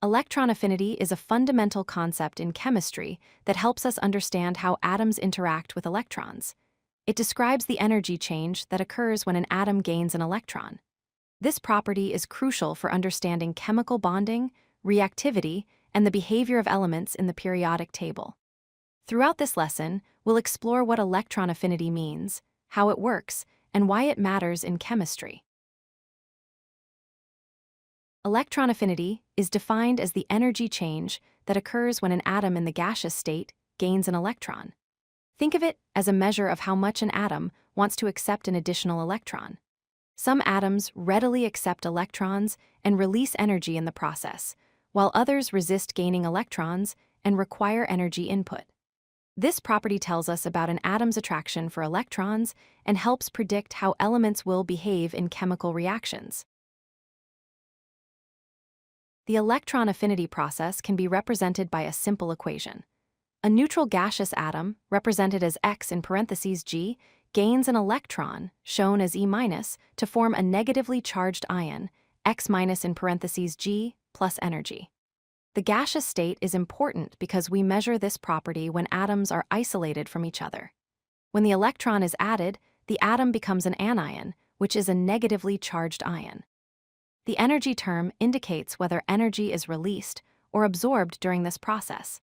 Electron affinity is a fundamental concept in chemistry that helps us understand how atoms interact with electrons. It describes the energy change that occurs when an atom gains an electron. This property is crucial for understanding chemical bonding, reactivity, and the behavior of elements in the periodic table. Throughout this lesson, we'll explore what electron affinity means, how it works, and why it matters in chemistry. Electron affinity is defined as the energy change that occurs when an atom in the gaseous state gains an electron. Think of it as a measure of how much an atom wants to accept an additional electron. Some atoms readily accept electrons and release energy in the process, while others resist gaining electrons and require energy input. This property tells us about an atom's attraction for electrons and helps predict how elements will behave in chemical reactions. The electron affinity process can be represented by a simple equation. A neutral gaseous atom, represented as X in parentheses G, gains an electron, shown as E-, to form a negatively charged ion, X- in parentheses G, plus energy. The gaseous state is important because we measure this property when atoms are isolated from each other. When the electron is added, the atom becomes an anion, which is a negatively charged ion. The energy term indicates whether energy is released or absorbed during this process.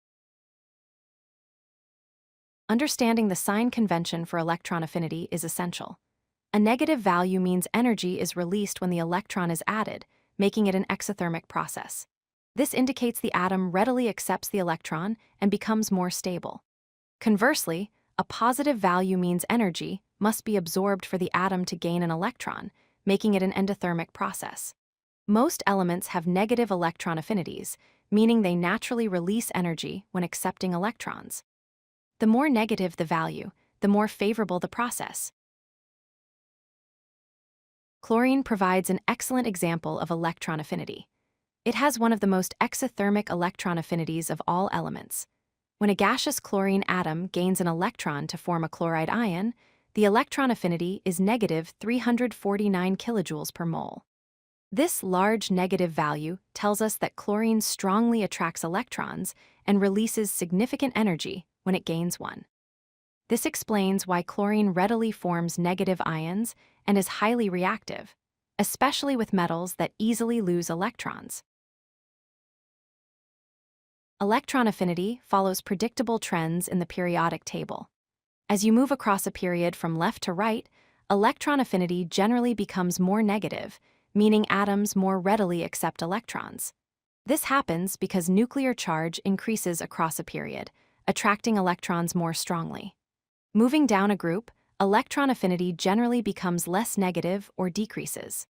Understanding the sign convention for electron affinity is essential. A negative value means energy is released when the electron is added, making it an exothermic process. This indicates the atom readily accepts the electron and becomes more stable. Conversely, a positive value means energy must be absorbed for the atom to gain an electron, making it an endothermic process. Most elements have negative electron affinities, meaning they naturally release energy when accepting electrons. The more negative the value, the more favorable the process. Chlorine provides an excellent example of electron affinity. It has one of the most exothermic electron affinities of all elements. When a gaseous chlorine atom gains an electron to form a chloride ion, the electron affinity is negative 349 kilojoules per mole. This large negative value tells us that chlorine strongly attracts electrons and releases significant energy when it gains one. This explains why chlorine readily forms negative ions and is highly reactive, especially with metals that easily lose electrons. Electron affinity follows predictable trends in the periodic table. As you move across a period from left to right, electron affinity generally becomes more negative, meaning atoms more readily accept electrons. This happens because nuclear charge increases across a period, attracting electrons more strongly. Moving down a group, electron affinity generally becomes less negative or decreases.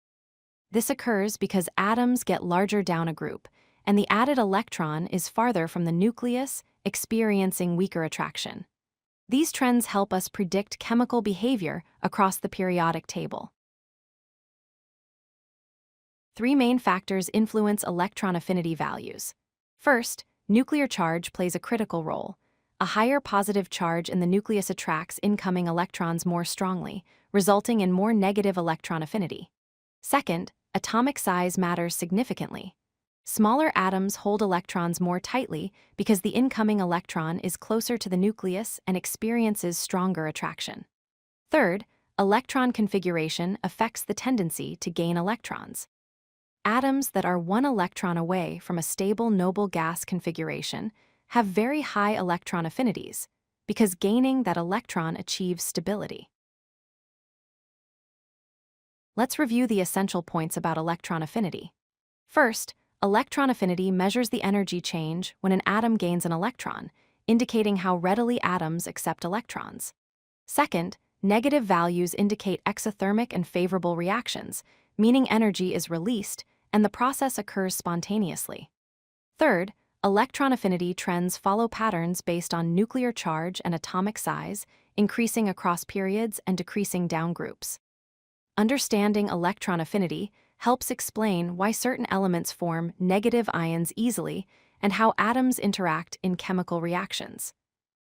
This occurs because atoms get larger down a group, and the added electron is farther from the nucleus, experiencing weaker attraction. These trends help us predict chemical behavior across the periodic table. Three main factors influence electron affinity values. First, nuclear charge plays a critical role. A higher positive charge in the nucleus attracts incoming electrons more strongly, resulting in more negative electron affinity. Second, atomic size matters significantly. Smaller atoms hold electrons more tightly because the incoming electron is closer to the nucleus and experiences stronger attraction. Third, electron configuration affects the tendency to gain electrons. Atoms that are one electron away from a stable noble gas configuration have very high electron affinities because gaining that electron achieves stability. Let's review the essential points about electron affinity. First, electron affinity measures the energy change when an atom gains an electron, indicating how readily atoms accept electrons. Second, negative values indicate exothermic and favorable reactions, meaning energy is released and the process occurs spontaneously. Third, electron affinity trends follow patterns based on nuclear charge and atomic size, increasing across periods and decreasing down groups. Understanding electron affinity helps explain why certain elements form negative ions easily and how atoms interact in chemical reactions.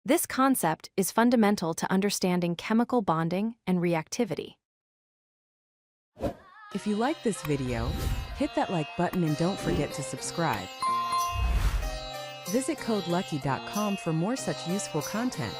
This concept is fundamental to understanding chemical bonding and reactivity. If you like this video, hit that like button and don't forget to subscribe. Visit codelucky.com for more such useful content.